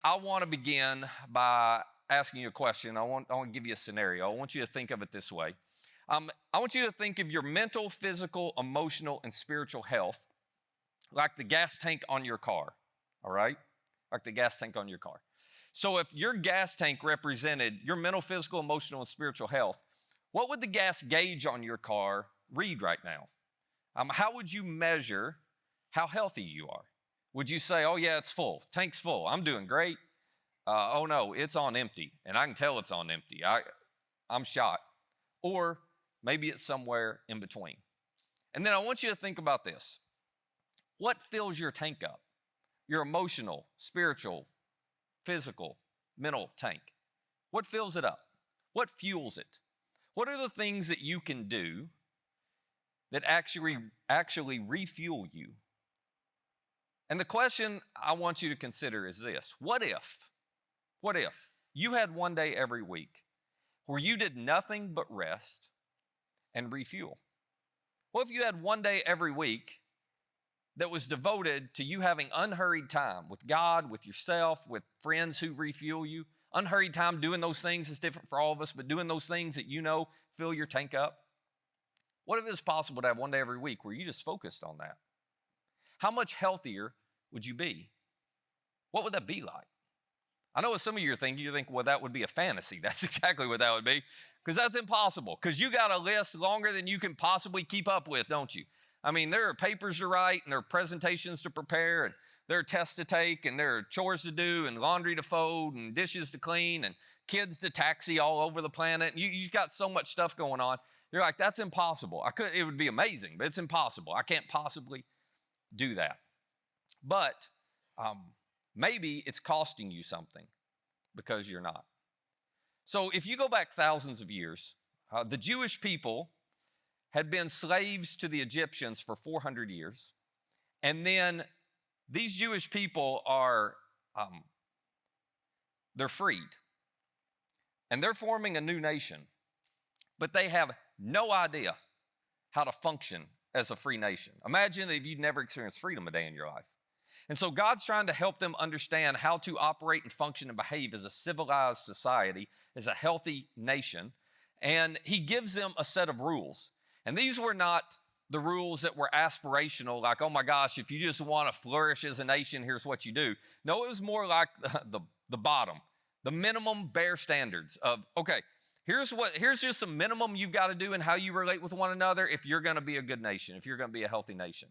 I want to begin by asking you a question. I want to give you a scenario. I want you to think of it this way. I want you to think of your mental, physical, emotional, and spiritual health like the gas tank on your car, all right? Like the gas tank on your car. So if your gas tank represented your mental, physical, emotional, and spiritual health, what would the gas gauge on your car read right now? How would you measure how healthy you are? Would you say, oh, yeah, it's full, tank's full, I'm doing great? Oh, no, it's on empty, and I can tell it's on empty. I'm shot. Or maybe it's somewhere in between. And then I want you to think about this. What fills your tank up? Your emotional, spiritual, physical, mental tank. What fills it up? What fuels it? What are the things that you can do that actually refuel you? And the question I want you to consider is this. What if you had one day every week where you did nothing but rest and refuel? What if you had one day every week that was devoted to you having unhurried time with God, with yourself, with friends who refuel you? Unhurried time doing those things is different for all of us, but doing those things that you know fill your tank up. What if it was possible to have one day every week where you just focused on that? How much healthier would you be? What would that be like? I know what some of you are thinking. You think, well, that would be a fantasy. That's exactly what that would be, because that's impossible, because you got a list longer than you can possibly keep up with, don't you? I mean, there are papers to write, and there are presentations to prepare, and there are tests to take, and there are chores to do, and laundry to fold, and dishes to clean, and kids to taxi all over the planet. You've got so much stuff going on. You're like, that's impossible. It would be amazing, but it's impossible. I can't possibly do that. But maybe it's costing you something because you're not. So if you go back thousands of years, the Jewish people had been slaves to the Egyptians for 400 years. And then these Jewish people they're freed. And they're forming a new nation. But they have no idea how to function as a free nation. Imagine if you'd never experienced freedom a day in your life. And so God's trying to help them understand how to operate and function and behave as a civilized society, as a healthy nation. And he gives them a set of rules. And these were not the rules that were aspirational, like, oh my gosh, if you just want to flourish as a nation, here's what you do. No, it was more like the bottom, the minimum bare standards of, okay, here's just a minimum you've got to do in how you relate with one another if you're going to be a good nation, if you're going to be a healthy nation.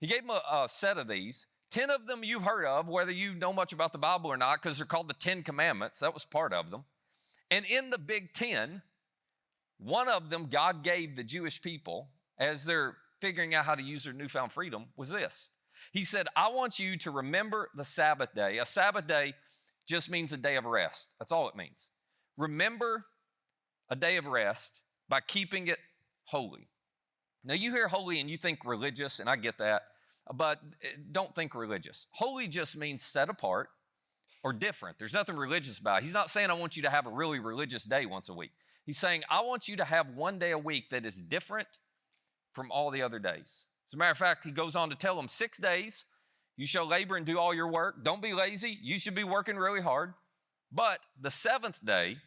He gave them a set of these. 10 of them you've heard of, whether you know much about the Bible or not, because they're called the 10 Commandments. That was part of them. And in the Big 10, one of them God gave the Jewish people as they're figuring out how to use their newfound freedom was this. He said, I want you to remember the Sabbath day. A Sabbath day just means a day of rest. That's all it means. Remember a day of rest by keeping it holy. Now you hear holy and you think religious, and I get that, but don't think religious. Holy just means set apart or different. There's nothing religious about it. He's not saying I want you to have a really religious day once a week. He's saying, I want you to have one day a week that is different from all the other days. As a matter of fact, he goes on to tell them 6 days, you shall labor and do all your work. Don't be lazy. You should be working really hard. But the seventh day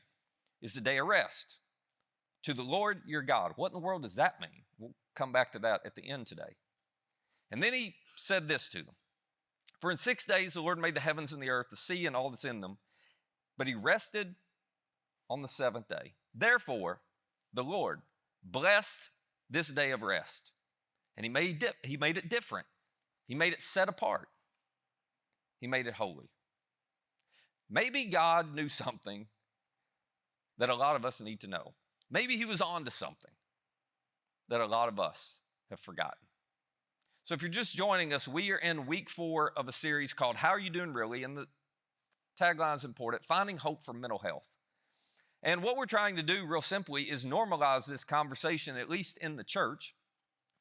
is the day of rest to the Lord your God. What in the world does that mean? We'll come back to that at the end today. And then he said this to them. For in 6 days the Lord made the heavens and the earth, the sea and all that's in them. But he rested on the seventh day. Therefore, the Lord blessed this day of rest. And he made it different. He made it set apart. He made it holy. Maybe God knew something that a lot of us need to know. Maybe he was on to something that a lot of us have forgotten. So if you're just joining us, we are in week 4 of a series called How Are You Doing Really? And the tagline is important, Finding Hope for Mental Health. And what we're trying to do real simply is normalize this conversation, at least in the church,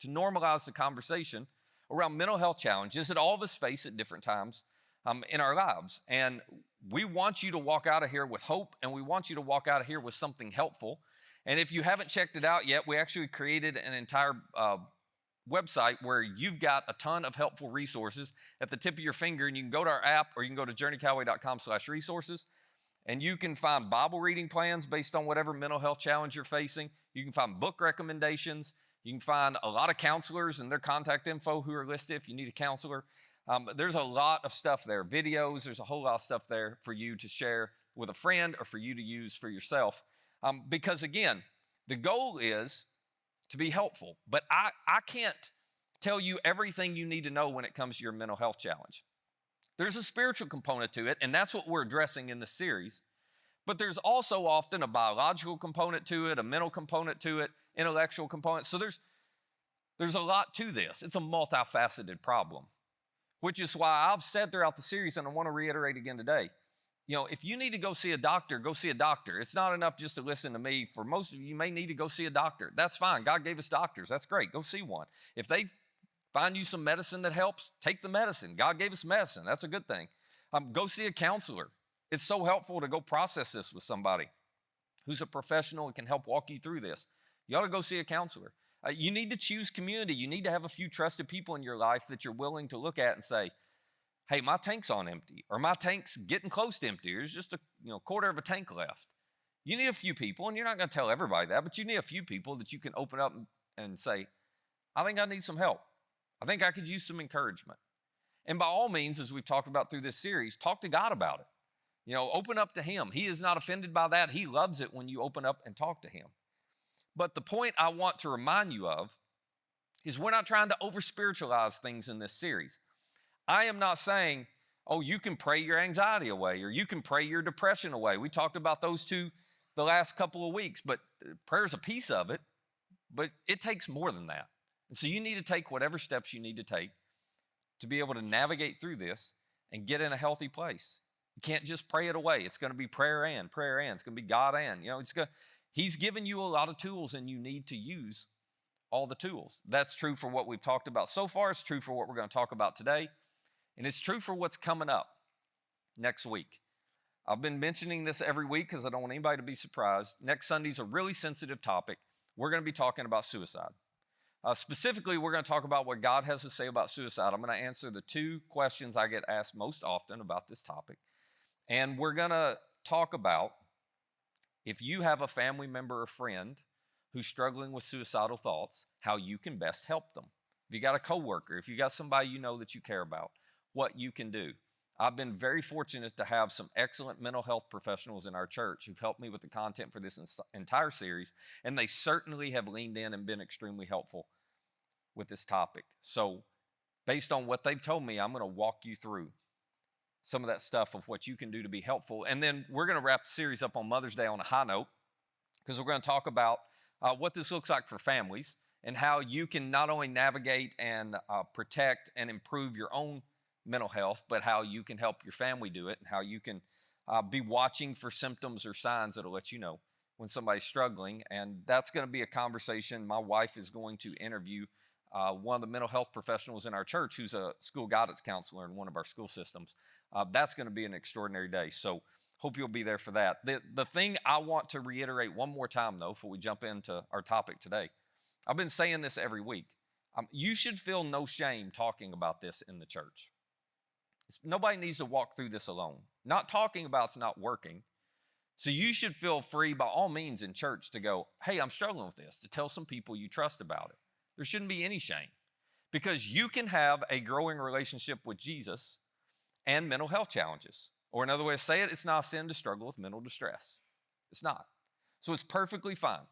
to normalize the conversation around mental health challenges that all of us face at different times in our lives. And we want you to walk out of here with hope, and we want you to walk out of here with something helpful. And if you haven't checked it out yet, we actually created an entire website where you've got a ton of helpful resources at the tip of your finger, and you can go to our app or you can go to journeycallaway.com/resources, and you can find Bible reading plans based on whatever mental health challenge you're facing. You can find book recommendations. You can find a lot of counselors and their contact info who are listed if you need a counselor. There's a lot of stuff there, videos. There's a whole lot of stuff there for you to share with a friend or for you to use for yourself. Because again, the goal is to be helpful, but I can't tell you everything you need to know when it comes to your mental health challenge. There's a spiritual component to it, and that's what we're addressing in this series. But there's also often a biological component to it, a mental component to it, intellectual component. So there's a lot to this. It's a multifaceted problem, which is why I've said throughout the series, and I want to reiterate again today, if you need to go see a doctor, go see a doctor. It's not enough just to listen to me. For most of you, you may need to go see a doctor. That's fine. God gave us doctors. That's great. Go see one. If they find you some medicine that helps, take the medicine. God gave us medicine. That's a good thing. Go see a counselor. It's so helpful to go process this with somebody who's a professional and can help walk you through this. You ought to go see a counselor. You need to choose community. You need to have a few trusted people in your life that you're willing to look at and say, hey, my tank's on empty, or my tank's getting close to empty. There's just a quarter of a tank left. You need a few people, and you're not going to tell everybody that, but you need a few people that you can open up and say, I think I need some help. I think I could use some encouragement. And by all means, as we've talked about through this series, talk to God about it. Open up to Him. He is not offended by that. He loves it when you open up and talk to Him. But the point I want to remind you of is we're not trying to over-spiritualize things in this series. I am not saying, oh, you can pray your anxiety away or you can pray your depression away. We talked about those two the last couple of weeks, but prayer is a piece of it, but it takes more than that. And so you need to take whatever steps you need to take to be able to navigate through this and get in a healthy place. You can't just pray it away. It's going to be prayer and. It's going to be God and. He's given you a lot of tools and you need to use all the tools. That's true for what we've talked about so far. It's true for what we're going to talk about today. And it's true for what's coming up next week. I've been mentioning this every week because I don't want anybody to be surprised. Next Sunday's a really sensitive topic. We're going to be talking about suicide. Specifically, we're going to talk about what God has to say about suicide. I'm going to answer the two questions I get asked most often about this topic. And we're going to talk about if you have a family member or friend who's struggling with suicidal thoughts, how you can best help them. If you got a coworker, if you got somebody you know that you care about, what you can do. I've been very fortunate to have some excellent mental health professionals in our church who've helped me with the content for this entire series, and they certainly have leaned in and been extremely helpful with this topic. So based on what they've told me, I'm going to walk you through some of that stuff of what you can do to be helpful. And then we're going to wrap the series up on Mother's Day on a high note because we're going to talk about what this looks like for families and how you can not only navigate and protect and improve your own mental health, but how you can help your family do it and how you can be watching for symptoms or signs that'll let you know when somebody's struggling. And that's going to be a conversation. My wife is going to interview one of the mental health professionals in our church who's a school guidance counselor in one of our school systems. That's going to be an extraordinary day. So hope you'll be there for that. The thing I want to reiterate one more time, though, before we jump into our topic today, I've been saying this every week. You should feel no shame talking about this in the church. Nobody needs to walk through this alone. Not talking about it's not working. So you should feel free by all means in church to go, hey, I'm struggling with this, to tell some people you trust about it. There shouldn't be any shame because you can have a growing relationship with Jesus and mental health challenges. Or another way to say it, it's not a sin to struggle with mental distress. It's not. So it's perfectly fine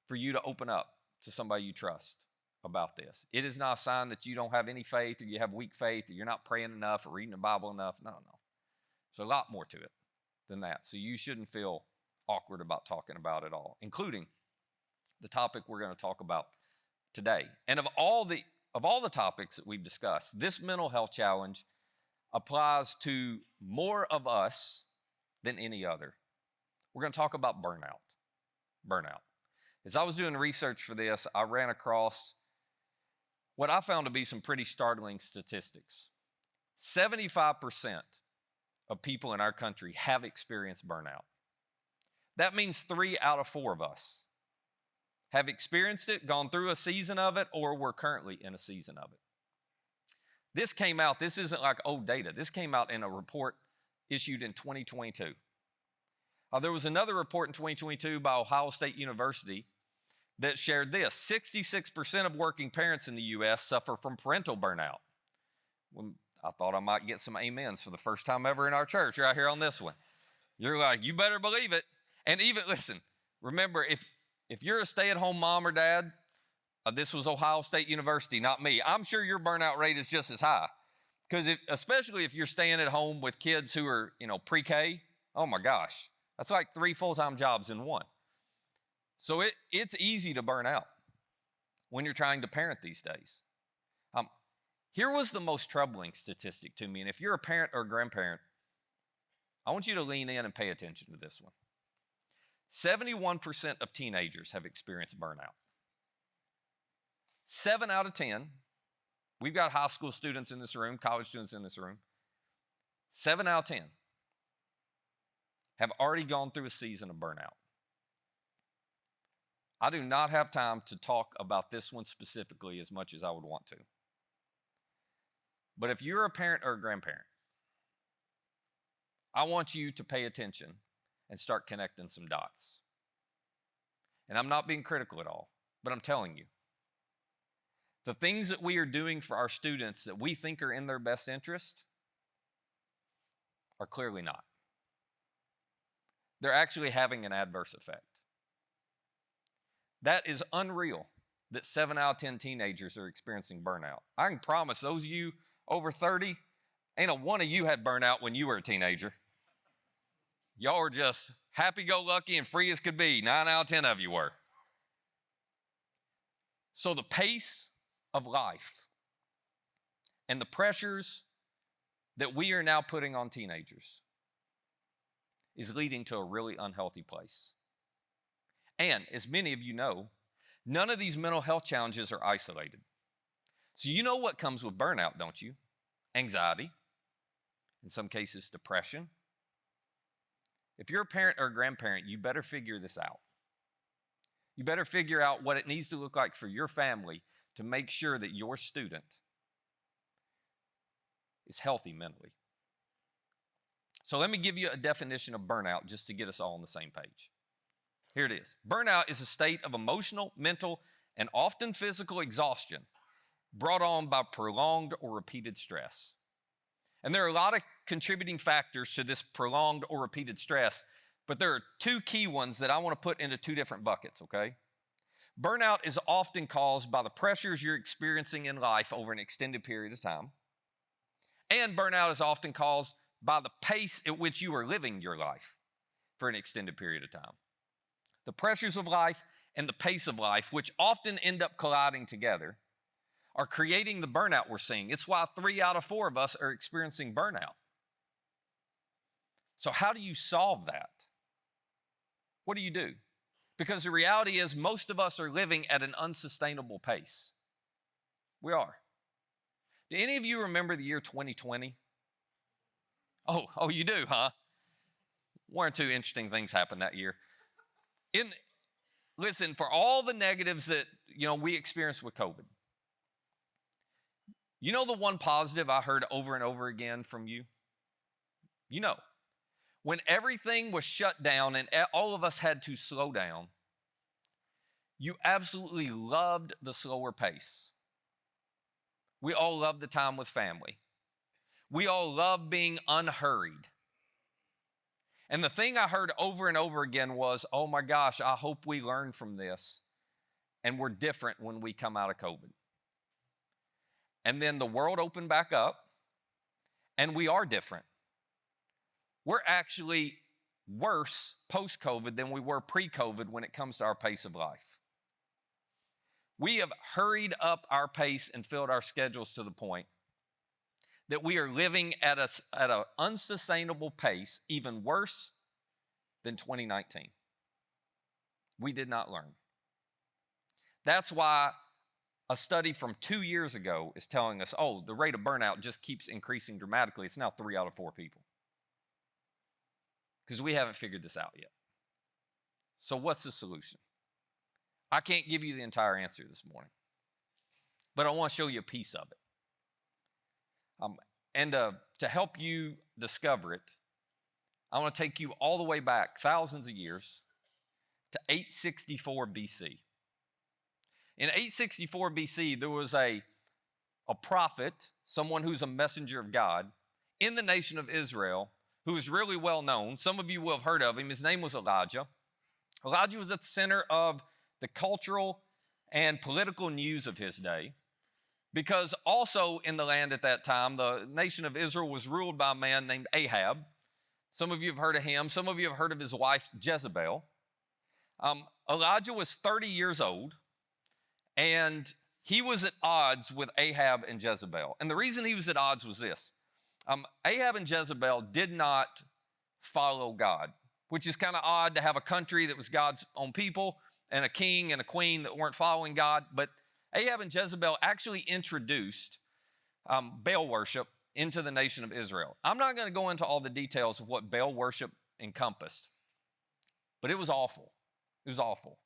for you to open up to somebody you trust about this. It is not a sign that you don't have any faith or you have weak faith or you're not praying enough or reading the Bible enough. No. There's a lot more to it than that. So you shouldn't feel awkward about talking about it all, including the topic we're going to talk about today. And of all the topics that we've discussed, this mental health challenge applies to more of us than any other. We're going to talk about burnout. Burnout. As I was doing research for this, I ran across what I found to be some pretty startling statistics. 75% of people in our country have experienced burnout. That means 3 out of 4 of us have experienced it, gone through a season of it, or we're currently in a season of it. This came out, this isn't like old data. This came out in a report issued in 2022. There was another report in 2022 by Ohio State University that shared this. 66% of working parents in the U.S. suffer from parental burnout. Well, I thought I might get some amens for the first time ever in our church right here on this one. You're like, you better believe it. And even, listen, remember, if you're a stay-at-home mom or dad, this was Ohio State University, not me. I'm sure your burnout rate is just as high. Because especially if you're staying at home with kids who are, pre-K, oh my gosh, that's like 3 full-time jobs in one. So it's easy to burn out when you're trying to parent these days. Here was the most troubling statistic to me, and if you're a parent or a grandparent, I want you to lean in and pay attention to this one. 71% of teenagers have experienced burnout. 7 out of 10, we've got high school students in this room, college students in this room. 7 out of 10 have already gone through a season of burnout. I do not have time to talk about this one specifically as much as I would want to. But if you're a parent or a grandparent, I want you to pay attention and start connecting some dots. And I'm not being critical at all, but I'm telling you, the things that we are doing for our students that we think are in their best interest are clearly not. They're actually having an adverse effect. That is unreal that 7 out of 10 teenagers are experiencing burnout. I can promise those of you over 30, ain't a one of you had burnout when you were a teenager. Y'all are just happy-go-lucky and free as could be. 9 out of 10 of you were. So the pace of life and the pressures that we are now putting on teenagers is leading to a really unhealthy place. And as many of you know, none of these mental health challenges are isolated. So you know what comes with burnout, don't you? Anxiety, in some cases depression. If you're a parent or a grandparent, you better figure this out. You better figure out what it needs to look like for your family to make sure that your student is healthy mentally. So let me give you a definition of burnout just to get us all on the same page. Here it is. Burnout is a state of emotional, mental, and often physical exhaustion brought on by prolonged or repeated stress. And there are a lot of contributing factors to this prolonged or repeated stress, but there are 2 key ones that I want to put into 2 different buckets, okay? Burnout is often caused by the pressures you're experiencing in life over an extended period of time. And burnout is often caused by the pace at which you are living your life for an extended period of time. The pressures of life and the pace of life, which often end up colliding together, are creating the burnout we're seeing. It's why 3 out of 4 of us are experiencing burnout. So how do you solve that? What do you do? Because the reality is most of us are living at an unsustainable pace. We are. Do any of you remember the year 2020? Oh, you do, huh? 1 or 2 interesting things happened that year. Listen, for all the negatives that we experienced with COVID, you know the one positive I heard over and over again from you? When everything was shut down and all of us had to slow down, you absolutely loved the slower pace. We all loved the time with family. We all loved being unhurried. And the thing I heard over and over again was, oh my gosh, I hope we learn from this and we're different when we come out of COVID. And then the world opened back up and we are different. We're actually worse post-COVID than we were pre-COVID when it comes to our pace of life. We have hurried up our pace and filled our schedules to the point that we are living at an unsustainable pace, even worse than 2019. We did not learn. That's why a study from 2 years ago is telling us, the rate of burnout just keeps increasing dramatically. It's now 3 out of 4 people. Because we haven't figured this out yet. So what's the solution? I can't give you the entire answer this morning, but I want to show you a piece of it. And to help you discover it, I want to take you all the way back thousands of years to 864 BC. In 864 BC, there was a prophet, someone who's a messenger of God, in the nation of Israel, who is really well known. Some of you will have heard of him. His name was Elijah. Elijah was at the center of the cultural and political news of his day, because also in the land at that time, the nation of Israel was ruled by a man named Ahab. Some of you have heard of him. Some of you have heard of his wife, Jezebel. Elijah was 30 years old, and he was at odds with Ahab and Jezebel. And the reason he was at odds was this. Ahab and Jezebel did not follow God, which is kind of odd to have a country that was God's own people and a king and a queen that weren't following God. But Ahab and Jezebel actually introduced Baal worship into the nation of Israel. I'm not going to go into all the details of what Baal worship encompassed, but it was awful. It was awful.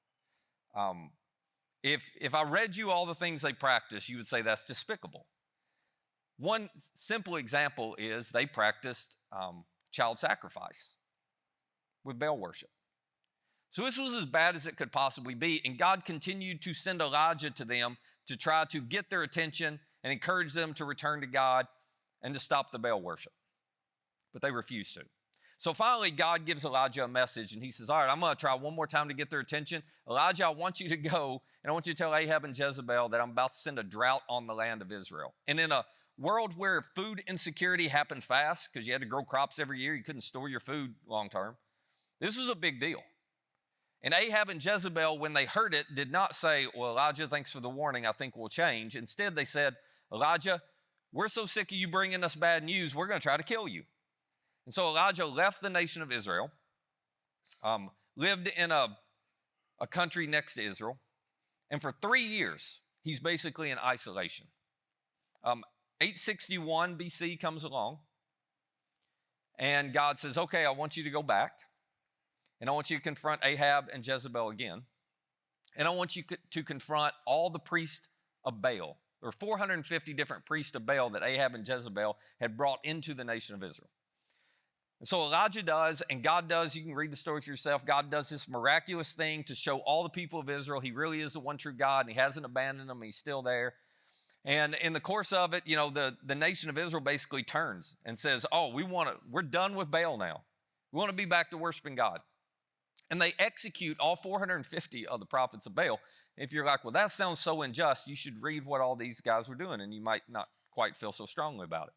If I read you all the things they practiced, you would say that's despicable. One simple example is they practiced child sacrifice with Baal worship. So this was as bad as it could possibly be, and God continued to send Elijah to them to try to get their attention and encourage them to return to God and to stop the Baal worship. But they refused to. So finally, God gives Elijah a message, and he says, all right, I'm going to try one more time to get their attention. Elijah, I want you to go, and I want you to tell Ahab and Jezebel that I'm about to send a drought on the land of Israel. And in a world where food insecurity happened fast, because you had to grow crops every year, you couldn't store your food long term, this was a big deal. And Ahab and Jezebel, when they heard it, did not say, well, Elijah, thanks for the warning, I think we'll change. Instead, they said, Elijah, we're so sick of you bringing us bad news, we're going to try to kill you. And so Elijah left the nation of Israel, lived in a country next to Israel, and for 3 years, he's basically in isolation. 861 BC comes along, and God says, okay, I want you to go back, and I want you to confront Ahab and Jezebel again, and I want you to confront all the priests of Baal. There were 450 different priests of Baal that Ahab and Jezebel had brought into the nation of Israel. And so Elijah does, and God does, you can read the story for yourself, God does this miraculous thing to show all the people of Israel he really is the one true God, and he hasn't abandoned them, he's still there. And in the course of it, you know, the nation of Israel basically turns and says, oh, we're done with Baal now. We want to be back to worshiping God. And they execute all 450 of the prophets of Baal. If you're like, well, that sounds so unjust, you should read what all these guys were doing, and you might not quite feel so strongly about it.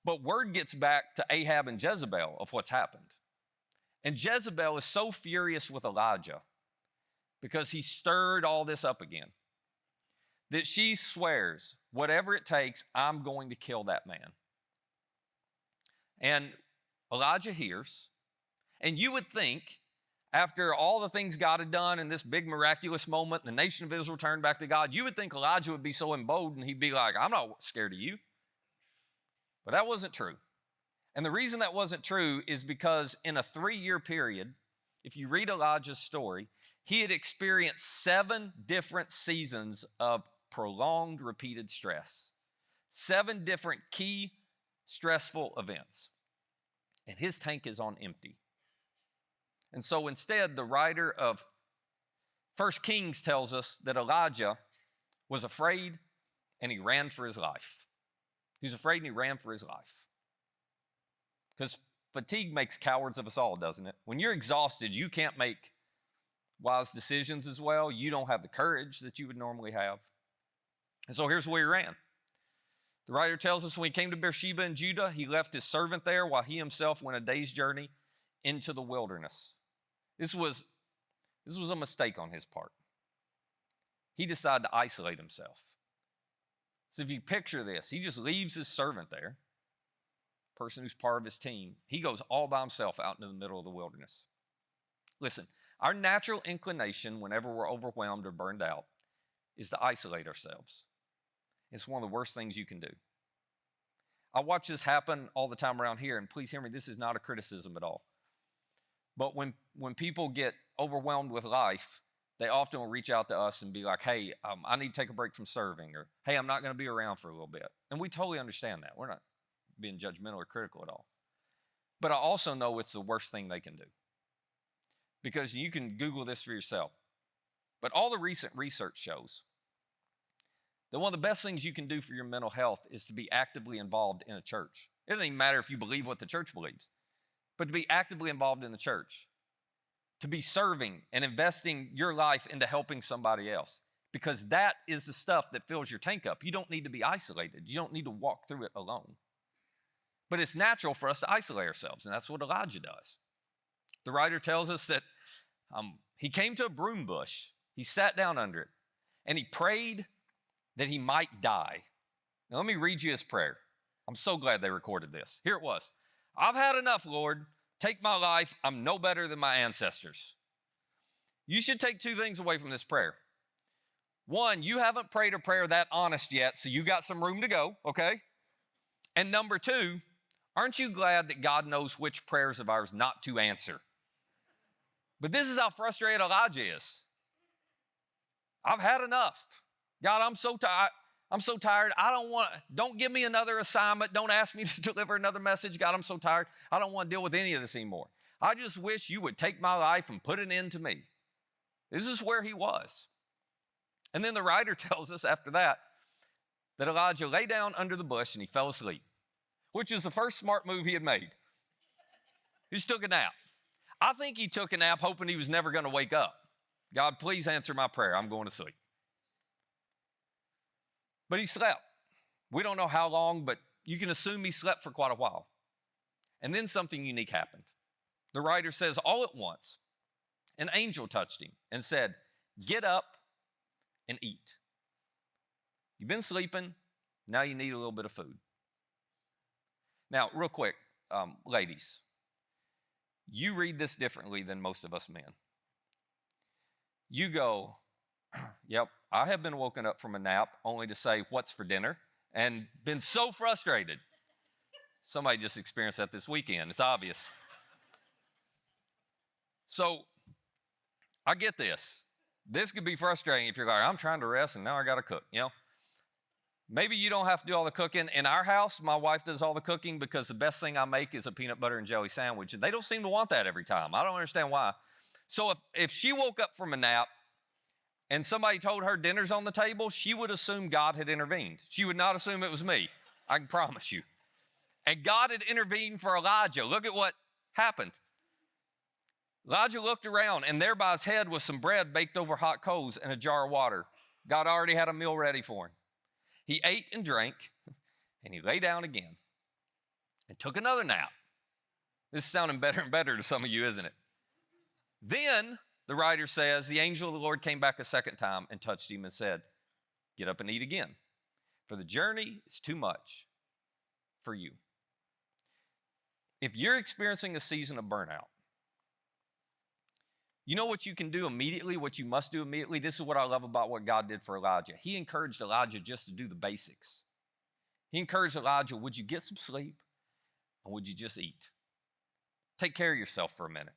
But word gets back to Ahab and Jezebel of what's happened. And Jezebel is so furious with Elijah because he stirred all this up again that she swears, whatever it takes, I'm going to kill that man. And Elijah hears, and you would think, after all the things God had done in this big miraculous moment, the nation of Israel turned back to God, you would think Elijah would be so emboldened, he'd be like, I'm not scared of you. But that wasn't true. And the reason that wasn't true is because in a 3-year period, if you read Elijah's story, he had experienced 7 different seasons of prolonged, repeated stress. 7 different key stressful events. And his tank is on empty. And so instead, the writer of 1 Kings tells us that Elijah was afraid and he ran for his life. He was afraid and he ran for his life. Because fatigue makes cowards of us all, doesn't it? When you're exhausted, you can't make wise decisions as well. You don't have the courage that you would normally have. And so here's where he ran. The writer tells us when he came to Beersheba in Judah, he left his servant there while he himself went a day's journey into the wilderness. This was a mistake on his part. He decided to isolate himself. So if you picture this, he just leaves his servant there, person who's part of his team. He goes all by himself out into the middle of the wilderness. Listen, our natural inclination whenever we're overwhelmed or burned out is to isolate ourselves. It's one of the worst things you can do. I watch this happen all the time around here, and please hear me, this is not a criticism at all. But when people get overwhelmed with life, they often will reach out to us and be like, hey, I need to take a break from serving, or hey, I'm not going to be around for a little bit. And we totally understand that. We're not being judgmental or critical at all. But I also know it's the worst thing they can do, because you can Google this for yourself. But all the recent research shows that one of the best things you can do for your mental health is to be actively involved in a church. It doesn't even matter if you believe what the church believes, but to be actively involved in the church, to be serving and investing your life into helping somebody else, because that is the stuff that fills your tank up. You don't need to be isolated. You don't need to walk through it alone. But it's natural for us to isolate ourselves, and that's what Elijah does. The writer tells us that he came to a broom bush. He sat down under it, and he prayed that he might die. Now, let me read you his prayer. I'm so glad they recorded this. Here it was. I've had enough, Lord. Take my life. I'm no better than my ancestors. You should take two things away from this prayer. One, you haven't prayed a prayer that honest yet, so you got some room to go, okay? And number two, aren't you glad that God knows which prayers of ours not to answer? But this is how frustrated Elijah is. I've had enough. God, I'm so tired. I'm so tired. Don't give me another assignment. Don't ask me to deliver another message. God, I'm so tired. I don't want to deal with any of this anymore. I just wish you would take my life and put an end to me. This is where he was. And then the writer tells us after that Elijah lay down under the bush and he fell asleep, which is the first smart move he had made. He just took a nap. I think he took a nap hoping he was never going to wake up. God, please answer my prayer. I'm going to sleep. But he slept. We don't know how long, but you can assume he slept for quite a while. And then something unique happened. The writer says, all at once, an angel touched him and said, get up and eat. You've been sleeping. Now you need a little bit of food. Now, real quick, ladies, you read this differently than most of us men. You go, yep, I have been woken up from a nap only to say, what's for dinner? And been so frustrated. Somebody just experienced that this weekend. It's obvious. So I get this. This could be frustrating if you're like, I'm trying to rest and now I got to cook, you know? Maybe you don't have to do all the cooking. In our house, my wife does all the cooking because the best thing I make is a peanut butter and jelly sandwich. And they don't seem to want that every time. I don't understand why. So if she woke up from a nap and somebody told her dinner's on the table, she would assume God had intervened. She would not assume it was me. I can promise you. And God had intervened for Elijah. Look at what happened. Elijah looked around, and there by his head was some bread baked over hot coals and a jar of water. God already had a meal ready for him. He ate and drank, and he lay down again and took another nap. This is sounding better and better to some of you, isn't it? Then, the writer says, the angel of the Lord came back a second time and touched him and said, get up and eat again, for the journey is too much for you. If you're experiencing a season of burnout, you know what you can do immediately, what you must do immediately? This is what I love about what God did for Elijah. He encouraged Elijah just to do the basics. He encouraged Elijah, would you get some sleep and would you just eat? Take care of yourself for a minute.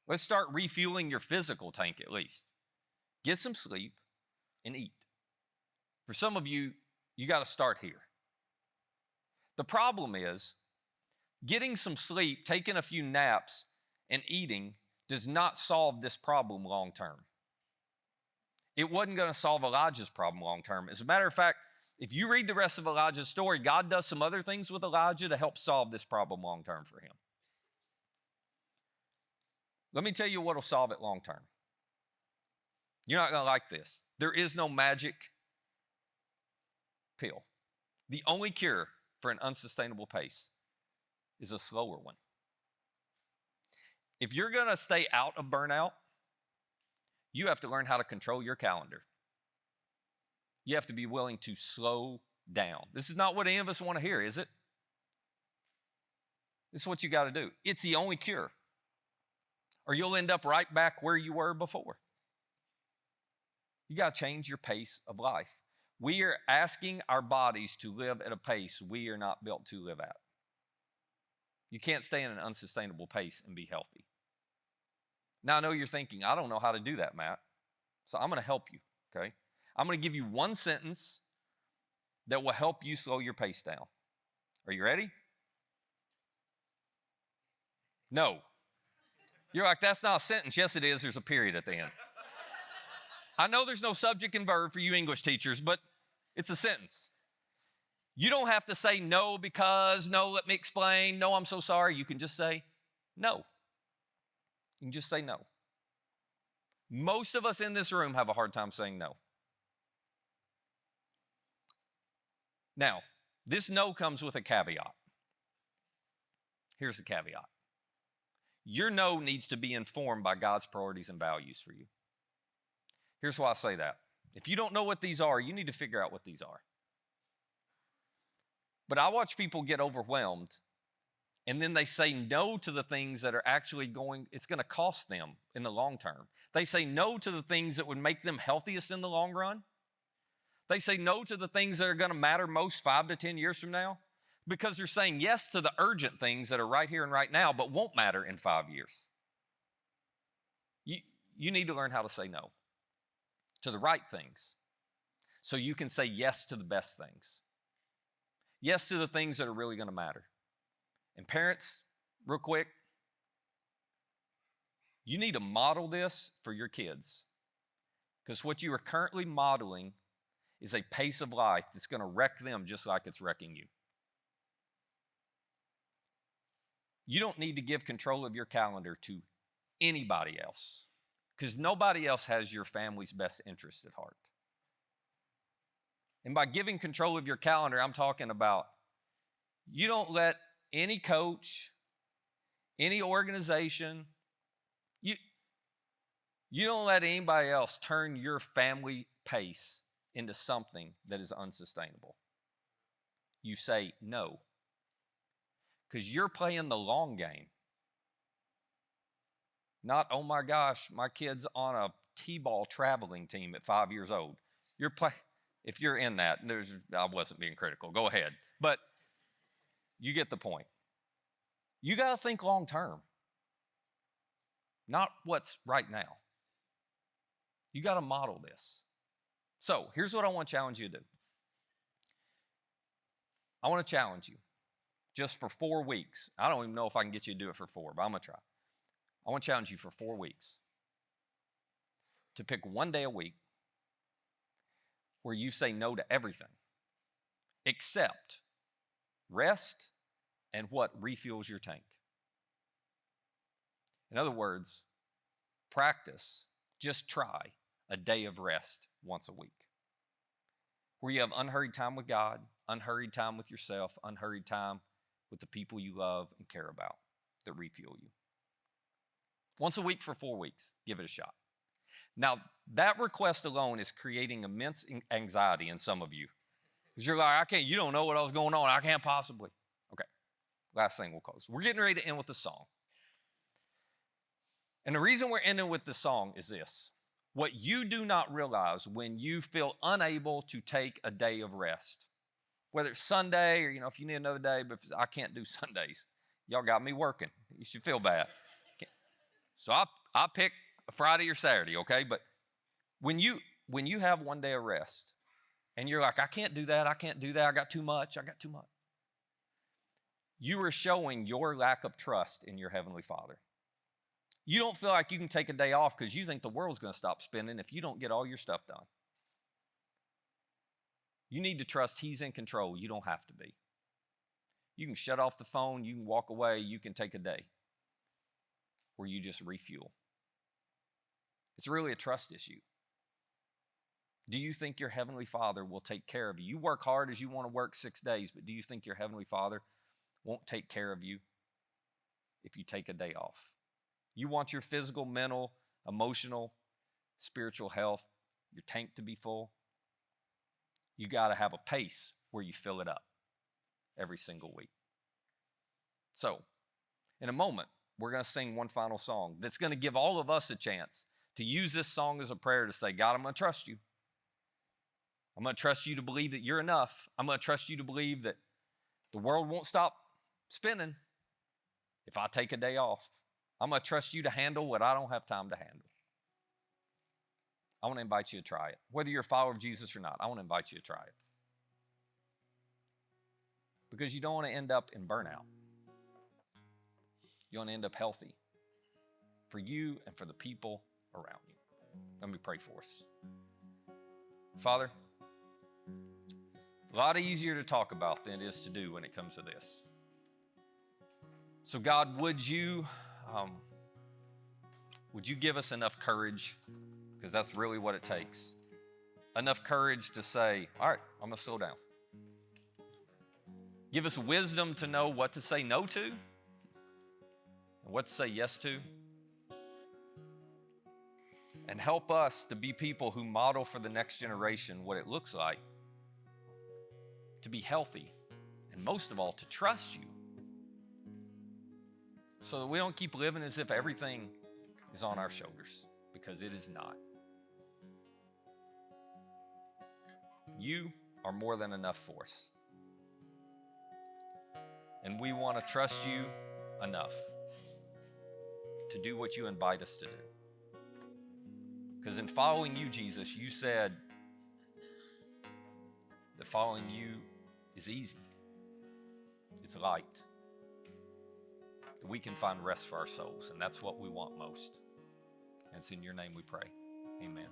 Let's start refueling your physical tank at least. Get some sleep and eat. For some of you, you got to start here. The problem is getting some sleep, taking a few naps, and eating does not solve this problem long term. It wasn't going to solve Elijah's problem long term. As a matter of fact, if you read the rest of Elijah's story, God does some other things with Elijah to help solve this problem long term for him. Let me tell you what will solve it long term. You're not going to like this. There is no magic pill. The only cure for an unsustainable pace is a slower one. If you're going to stay out of burnout, you have to learn how to control your calendar. You have to be willing to slow down. This is not what any of us want to hear, is it? This is what you got to do. It's the only cure. Or you'll end up right back where you were before. You got to change your pace of life. We are asking our bodies to live at a pace we are not built to live at. You can't stay in an unsustainable pace and be healthy. Now, I know you're thinking, I don't know how to do that, Matt. So I'm going to help you, okay? I'm going to give you one sentence that will help you slow your pace down. Are you ready? No. You're like, that's not a sentence. Yes, it is. There's a period at the end. I know there's no subject and verb for you English teachers, but it's a sentence. You don't have to say no because, no, let me explain, no, I'm so sorry. You can just say no. You can just say no. Most of us in this room have a hard time saying no. Now, this no comes with a caveat. Here's the caveat. Your no needs to be informed by God's priorities and values for you. Here's why I say that. If you don't know what these are, you need to figure out what these are. But I watch people get overwhelmed, and then they say no to the things that are actually it's going to cost them in the long term. They say no to the things that would make them healthiest in the long run. They say no to the things that are going to matter most 5 to 10 years from now because they're saying yes to the urgent things that are right here and right now but won't matter in 5 years. You need to learn how to say no to the right things so you can say yes to the best things. Yes to the things that are really going to matter. And parents, real quick, you need to model this for your kids because what you are currently modeling is a pace of life that's going to wreck them just like it's wrecking you. You don't need to give control of your calendar to anybody else because nobody else has your family's best interest at heart. And by giving control of your calendar, I'm talking about you don't let any coach, any organization, you don't let anybody else turn your family pace into something that is unsustainable. You say no. Because you're playing the long game. Not, oh my gosh, my kid's on a T-ball traveling team at 5 years old. If you're in that, I wasn't being critical. Go ahead. But you get the point. You got to think long term. Not what's right now. You got to model this. So here's what I want to challenge you to do. I want to challenge you just for 4 weeks. I don't even know if I can get you to do it for 4, but I'm going to try. I want to challenge you for 4 weeks to pick one day a week where you say no to everything except rest and what refuels your tank. In other words, practice, just try a day of rest once a week where you have unhurried time with God, unhurried time with yourself, unhurried time with the people you love and care about that refuel you. Once a week for 4 weeks, give it a shot. Now, that request alone is creating immense anxiety in some of you. Because you're like, you don't know what else is going on. I can't possibly. Okay, last thing we'll close. We're getting ready to end with a song. And the reason we're ending with the song is this. What you do not realize when you feel unable to take a day of rest, whether it's Sunday or, if you need another day, but I can't do Sundays. Y'all got me working. You should feel bad. So I pick a Friday or Saturday, okay? But when you have one day of rest and you're like, I can't do that, I got too much. You are showing your lack of trust in your Heavenly Father. You don't feel like you can take a day off because you think the world's going to stop spinning if you don't get all your stuff done. You need to trust He's in control. You don't have to be. You can shut off the phone. You can walk away. You can take a day where you just refuel. It's really a trust issue. Do you think your Heavenly Father will take care of you? You work hard as you want to work 6 days, but do you think your Heavenly Father won't take care of you if you take a day off? You want your physical, mental, emotional, spiritual health, your tank to be full? You got to have a pace where you fill it up every single week. So, in a moment, we're going to sing one final song that's going to give all of us a chance to use this song as a prayer to say, God, I'm going to trust you. I'm going to trust you to believe that you're enough. I'm going to trust you to believe that the world won't stop spinning if I take a day off. I'm going to trust you to handle what I don't have time to handle. I want to invite you to try it. Whether you're a follower of Jesus or not, I want to invite you to try it. Because you don't want to end up in burnout. You want to end up healthy for you and for the people around you. Let me pray for us. Father, a lot easier to talk about than it is to do when it comes to this. So God, would you give us enough courage, because that's really what it takes, enough courage to say, all right, I'm going to slow down. Give us wisdom to know what to say no to and what to say yes to. And help us to be people who model for the next generation what it looks like to be healthy, and most of all, to trust you, so that we don't keep living as if everything is on our shoulders, because it is not. You are more than enough for us. And we want to trust you enough to do what you invite us to do. Because in following you, Jesus, you said that following you is easy. It's light. That we can find rest for our souls, and that's what we want most. And it's in your name we pray. Amen.